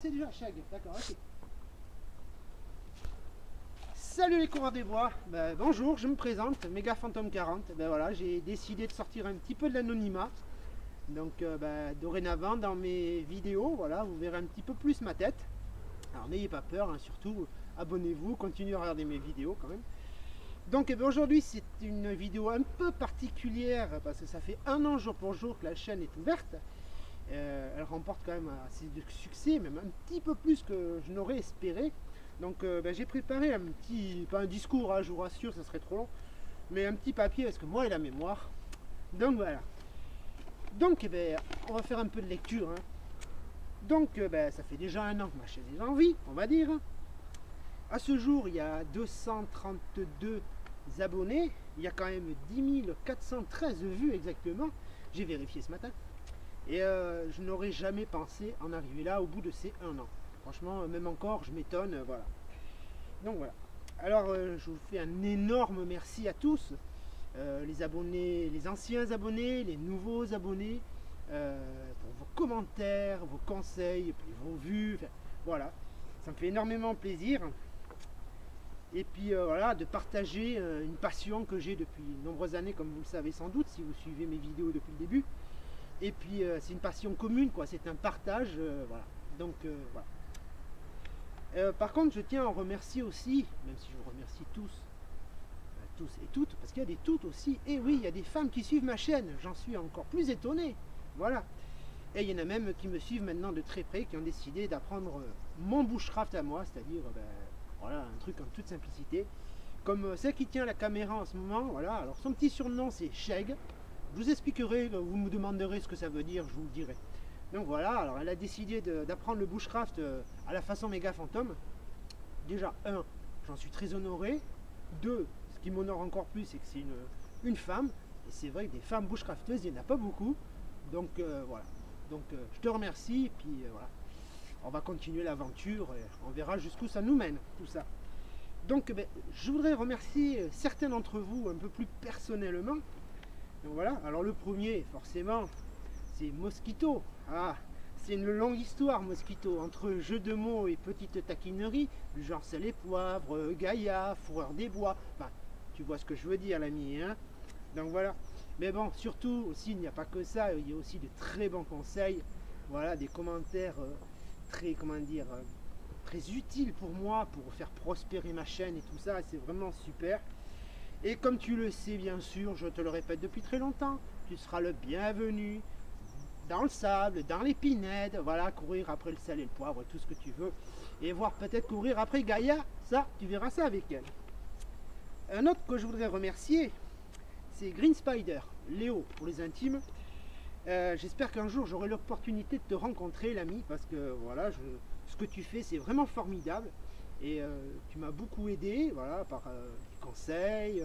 C'est déjà Shag, d'accord, ok. Salut les coureurs des bois, bonjour, je me présente, Mega Phantom 40. Voilà, j'ai décidé de sortir un petit peu de l'anonymat. Donc dorénavant dans mes vidéos, voilà, vous verrez un petit peu plus ma tête. Alors n'ayez pas peur, hein, surtout abonnez-vous, continuez à regarder mes vidéos quand même. Donc aujourd'hui c'est une vidéo un peu particulière parce que ça fait un an jour pour jour que la chaîne est ouverte. Elle remporte quand même assez de succès, même un petit peu plus que je n'aurais espéré. Donc j'ai préparé un petit, pas un discours, hein, je vous rassure, ça serait trop long, mais un petit papier parce que moi et la mémoire. Donc voilà. Donc on va faire un peu de lecture. Hein. Donc ça fait déjà un an que ma chaîne est en vie, on va dire. À ce jour, il y a 232 abonnés. Il y a quand même 10 413 vues exactement. J'ai vérifié ce matin. Et je n'aurais jamais pensé en arriver là au bout de ces un an. Franchement, même encore, je m'étonne, voilà. Donc voilà. Alors, je vous fais un énorme merci à tous. Les abonnés, les anciens abonnés, les nouveaux abonnés, pour vos commentaires, vos conseils, et puis vos vues. Enfin, voilà. Ça me fait énormément plaisir. Et puis voilà, de partager une passion que j'ai depuis de nombreuses années, comme vous le savez sans doute, si vous suivez mes vidéos depuis le début. Et puis c'est une passion commune, quoi. C'est un partage, voilà. Donc voilà. Par contre, je tiens à en remercier aussi, même si je vous remercie tous et toutes, parce qu'il y a des toutes aussi. Et oui, il y a des femmes qui suivent ma chaîne. J'en suis encore plus étonné. Voilà. Et il y en a même qui me suivent maintenant de très près, qui ont décidé d'apprendre mon bushcraft à moi, c'est-à-dire voilà, un truc en toute simplicité. Comme celle qui tient la caméra en ce moment, voilà. Alors son petit surnom c'est Shag. Je vous expliquerai, vous me demanderez ce que ça veut dire, je vous le dirai. Donc voilà, alors elle a décidé d'apprendre le bushcraft à la façon Mega Phantom. Déjà, un, j'en suis très honoré. Deux, ce qui m'honore encore plus, c'est que c'est une femme. Et c'est vrai que des femmes bushcrafteuses, il n'y en a pas beaucoup. Donc voilà. Donc je te remercie, et puis voilà. On va continuer l'aventure, et on verra jusqu'où ça nous mène, tout ça. Donc je voudrais remercier certains d'entre vous un peu plus personnellement. Donc voilà, alors le premier, forcément, c'est Mosquito. Ah, c'est une longue histoire, Mosquito, entre jeux de mots et petites taquineries, du genre sel et poivre, Gaïa, fourreur des bois. Enfin, tu vois ce que je veux dire, l'ami, hein. Donc voilà. Mais bon, surtout aussi, il n'y a pas que ça, il y a aussi de très bons conseils. Voilà, des commentaires très, comment dire, très utiles pour moi, pour faire prospérer ma chaîne et tout ça. C'est vraiment super. Et comme tu le sais bien sûr, je te le répète depuis très longtemps, tu seras le bienvenu dans le sable, dans les pinèdes, voilà, courir après le sel et le poivre, tout ce que tu veux. Et voir peut-être courir après Gaïa, ça, tu verras ça avec elle. Un autre que je voudrais remercier, c'est Green Spider, Léo pour les intimes. J'espère qu'un jour j'aurai l'opportunité de te rencontrer, l'ami, parce que voilà, ce que tu fais, c'est vraiment formidable. Et tu m'as beaucoup aidé, voilà, par des conseils,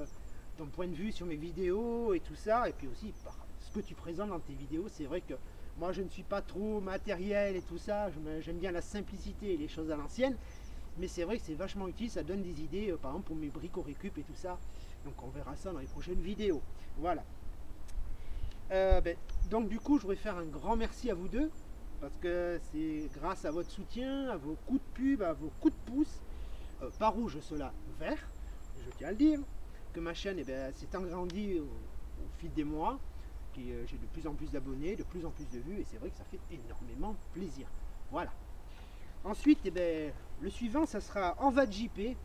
ton point de vue sur mes vidéos et tout ça, et puis aussi par ce que tu présentes dans tes vidéos. C'est vrai que moi je ne suis pas trop matériel et tout ça, j'aime bien la simplicité et les choses à l'ancienne, mais c'est vrai que c'est vachement utile, ça donne des idées, par exemple pour mes bricots récup et tout ça. Donc on verra ça dans les prochaines vidéos. Voilà. Donc du coup je voudrais faire un grand merci à vous deux, parce que c'est grâce à votre soutien, à vos coups de pub, à vos coups de pouce, pas rouge cela, vert, je tiens à le dire, que ma chaîne s'est agrandie au fil des mois, j'ai de plus en plus d'abonnés, de plus en plus de vues, et c'est vrai que ça fait énormément plaisir. Voilà. Ensuite, le suivant, ça sera Enva JP,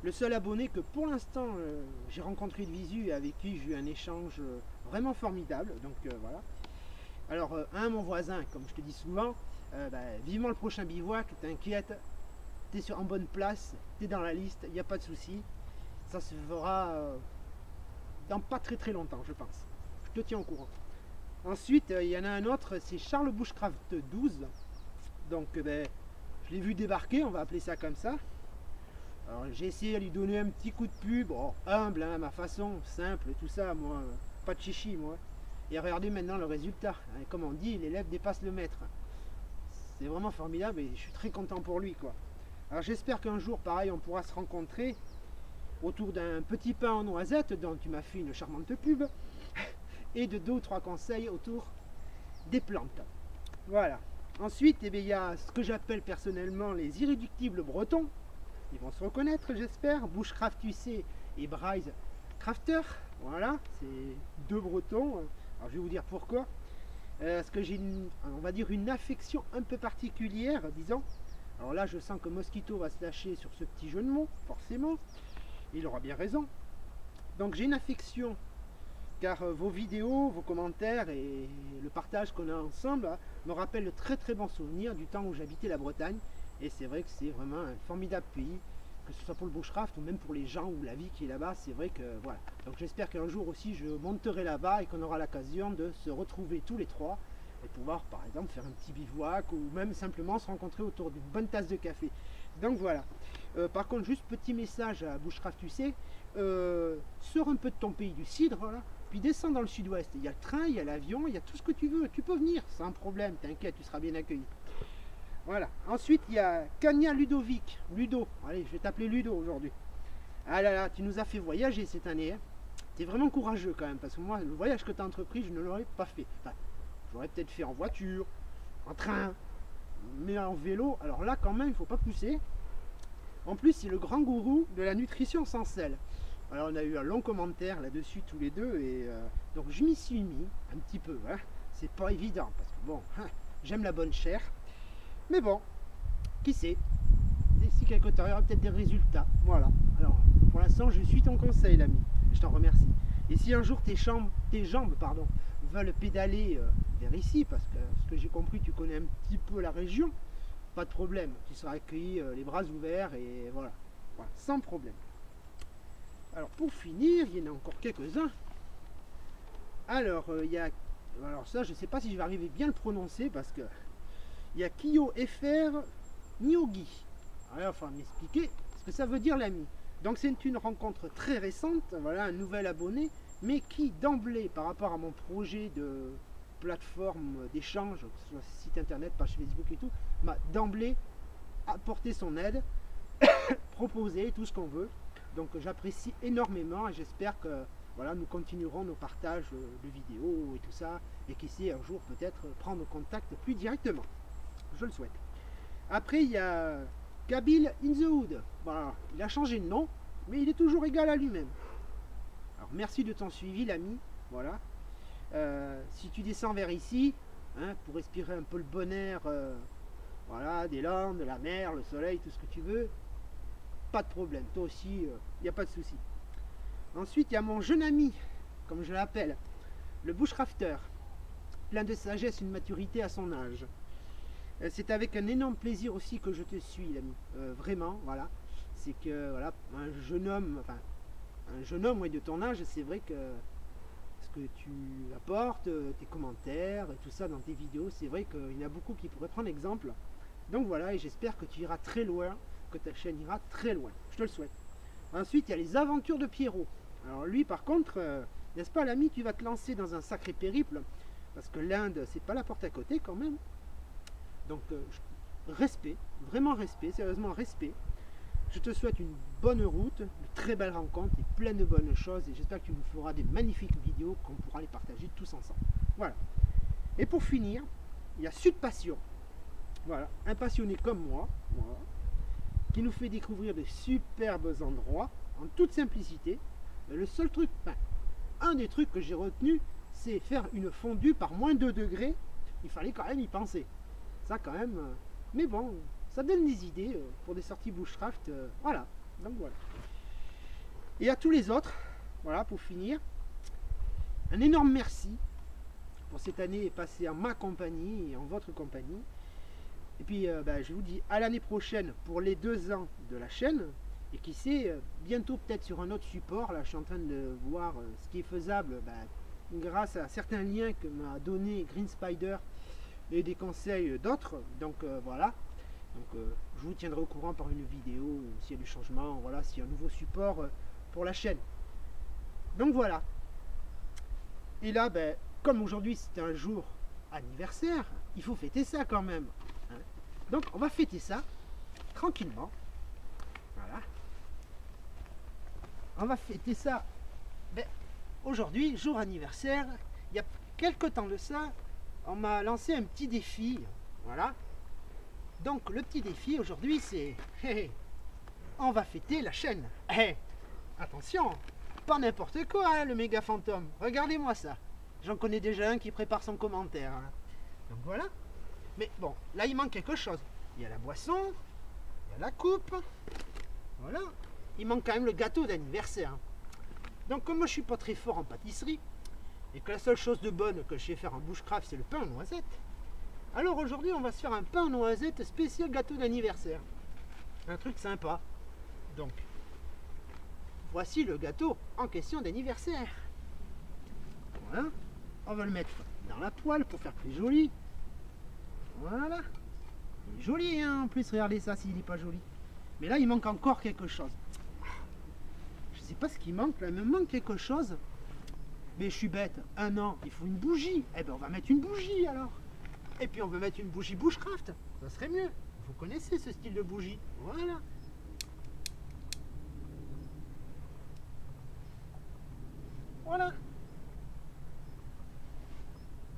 le seul abonné que pour l'instant j'ai rencontré de visu et avec qui j'ai eu un échange vraiment formidable. Donc voilà. Alors, mon voisin, comme je te dis souvent, vivement le prochain bivouac, t'inquiète, tu es en bonne place, tu es dans la liste, il n'y a pas de souci. Ça se fera dans pas très longtemps, je pense. Je te tiens au courant. Ensuite, il y en a un autre, c'est Charles Bushcraft 12. Donc, je l'ai vu débarquer, on va appeler ça comme ça. Alors, j'ai essayé de lui donner un petit coup de pub, bon, humble, hein, à ma façon, simple, tout ça, moi, pas de chichi, moi. Et regardez maintenant le résultat. Hein, comme on dit, l'élève dépasse le maître. C'est vraiment formidable et je suis très content pour lui, quoi. Alors j'espère qu'un jour, pareil, on pourra se rencontrer autour d'un petit pain en noisette dont tu m'as fait une charmante pub et de 2 ou 3 conseils autour des plantes. Voilà. Ensuite, eh bien, il y a ce que j'appelle personnellement les irréductibles bretons. Ils vont se reconnaître, j'espère. Bushcraft UC et Bryce Crafter. Voilà, c'est deux bretons. Alors je vais vous dire pourquoi. Parce que j'ai, on va dire, une affection un peu particulière, disons. Alors là, je sens que Mosquito va se lâcher sur ce petit jeu de mots, forcément. Il aura bien raison. Donc j'ai une affection, car vos vidéos, vos commentaires et le partage qu'on a ensemble me rappellent de très très bons souvenirs du temps où j'habitais la Bretagne. Et c'est vrai que c'est vraiment un formidable pays, que ce soit pour le bushcraft ou même pour les gens ou la vie qui est là-bas. C'est vrai que voilà. Donc j'espère qu'un jour aussi je monterai là-bas et qu'on aura l'occasion de se retrouver tous les trois et pouvoir par exemple faire un petit bivouac ou même simplement se rencontrer autour d'une bonne tasse de café. Donc voilà. Par contre, juste petit message à Bushcraft UC, sors un peu de ton pays du cidre là, puis descends dans le sud-ouest. Il y a le train, il y a l'avion, il y a tout ce que tu veux. Tu peux venir sans problème, t'inquiète, tu seras bien accueilli. Voilà. Ensuite, il y a Kania Ludovic. Ludo. Allez, je vais t'appeler Ludo aujourd'hui. Ah là là, tu nous as fait voyager cette année. Hein. Tu es vraiment courageux quand même, parce que moi, le voyage que tu as entrepris, je ne l'aurais pas fait. Enfin, j'aurais peut-être fait en voiture, en train, mais en vélo. Alors là, quand même, il ne faut pas pousser. En plus, c'est le grand gourou de la nutrition sans sel. Alors, on a eu un long commentaire là-dessus tous les deux, et donc je m'y suis mis un petit peu. Hein. C'est pas évident, parce que bon, hein, j'aime la bonne chair. Mais bon, qui sait, d'ici quelque temps, il y aura peut-être des résultats. Voilà. Alors, pour l'instant, je suis ton conseil, l'ami. Je t'en remercie. Et si un jour tes jambes veulent pédaler vers ici, parce que ce que j'ai compris, tu connais un petit peu la région, pas de problème. Tu seras accueilli les bras ouverts et voilà. Voilà, sans problème. Alors, pour finir, il y en a encore quelques-uns. Alors, il y a... Alors ça, je ne sais pas si je vais arriver bien le prononcer, parce que il y a Kyo FR Nyogi. Alors, il va falloir m'expliquer ce que ça veut dire, l'ami. Donc, c'est une rencontre très récente. Voilà, un nouvel abonné, mais qui, d'emblée, par rapport à mon projet de plateforme d'échange, que ce soit site internet, page Facebook et tout, m'a d'emblée apporté son aide, proposé tout ce qu'on veut. Donc, j'apprécie énormément et j'espère que voilà, nous continuerons nos partages de vidéos et tout ça, et qui sait, un jour, peut-être prendre contact plus directement. Je le souhaite. Après, il y a Kabil in the Hood. Voilà, il a changé de nom, mais il est toujours égal à lui-même. Alors, merci de ton suivi, l'ami. Voilà. Si tu descends vers ici, hein, pour respirer un peu le bon air, voilà, des landes, de la mer, le soleil, tout ce que tu veux, pas de problème. Toi aussi, il n'y a pas de souci. Ensuite, il y a mon jeune ami, comme je l'appelle, le bushcrafter, plein de sagesse et de maturité à son âge. C'est avec un énorme plaisir aussi que je te suis, l'ami. Vraiment, voilà. C'est que, voilà, un jeune homme, ouais, de ton âge, c'est vrai que ce que tu apportes, tes commentaires, et tout ça dans tes vidéos, c'est vrai qu'il y en a beaucoup qui pourraient prendre exemple. Donc voilà, et j'espère que tu iras très loin, que ta chaîne ira très loin. Je te le souhaite. Ensuite, il y a les aventures de Pierrot. Alors lui, par contre, n'est-ce pas, l'ami, tu vas te lancer dans un sacré périple, parce que l'Inde, c'est pas la porte à côté quand même. Donc, respect, vraiment respect, sérieusement respect. Je te souhaite une bonne route, de très belles rencontres et plein de bonnes choses. Et j'espère que tu nous feras des magnifiques vidéos qu'on pourra les partager tous ensemble. Voilà. Et pour finir, il y a Sud Passion. Voilà, un passionné comme moi, voilà, qui nous fait découvrir de superbes endroits en toute simplicité. Le seul truc, enfin, un des trucs que j'ai retenu, c'est faire une fondue par moins 2 degrés. Il fallait quand même y penser. Ça quand même, mais bon, ça donne des idées pour des sorties bushcraft, voilà, donc voilà. Et à tous les autres, voilà, pour finir, un énorme merci pour cette année passée en ma compagnie et en votre compagnie. Et puis, je vous dis à l'année prochaine pour les 2 ans de la chaîne, et qui sait, bientôt peut-être sur un autre support. Là, je suis en train de voir ce qui est faisable, grâce à certains liens que m'a donné Green Spider, et des conseils d'autres. Donc voilà, donc je vous tiendrai au courant par une vidéo s'il y a du changement, voilà, s'il y a un nouveau support pour la chaîne. Donc voilà. Et là, comme aujourd'hui c'est un jour anniversaire, il faut fêter ça quand même, hein. Donc on va fêter ça tranquillement. Voilà, on va fêter ça aujourd'hui, jour anniversaire. Il y a quelque temps de ça, on m'a lancé un petit défi Voilà. Donc le petit défi aujourd'hui c'est on va fêter la chaîne. Attention, pas n'importe quoi hein, le méga fantôme. Regardez-moi ça. J'en connais déjà un qui prépare son commentaire. Hein. Donc voilà. Mais bon, là il manque quelque chose. Il y a la boisson, il y a la coupe. Voilà. Il manque quand même le gâteau d'anniversaire. Donc comme moi je suis pas très fort en pâtisserie, et que la seule chose de bonne que je sais faire en bushcraft c'est le pain aux noisettes, alors aujourd'hui on va se faire un pain aux noisettes spécial gâteau d'anniversaire. Un truc sympa. Donc, voici le gâteau en question d'anniversaire. Voilà. On va le mettre dans la poêle pour faire plus joli. Voilà. Il est joli hein, en plus, regardez ça s'il n'est pas joli. Mais là il manque encore quelque chose. Je sais pas ce qui manque là, il me manque quelque chose. Mais je suis bête. Ah non, il faut une bougie. Eh ben on va mettre une bougie alors. Et puis on va mettre une bougie bushcraft. Ça serait mieux. Vous connaissez ce style de bougie. Voilà. Voilà.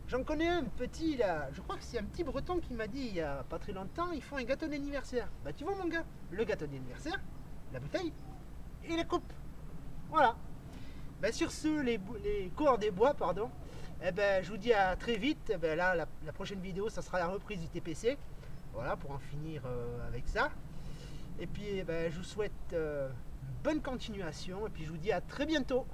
J'en connais un petit là, je crois que c'est un petit breton qui m'a dit il y a pas très longtemps, il faut un gâteau d'anniversaire. Bah tu vois mon gars, le gâteau d'anniversaire, la bouteille et la coupe. Voilà. Bah sur ce, les corps des bois, pardon, eh ben, je vous dis à très vite. Eh ben, là, la prochaine vidéo, ça sera la reprise du TPC. Voilà, pour en finir avec ça. Et puis, eh ben, je vous souhaite une bonne continuation. Et puis, je vous dis à très bientôt.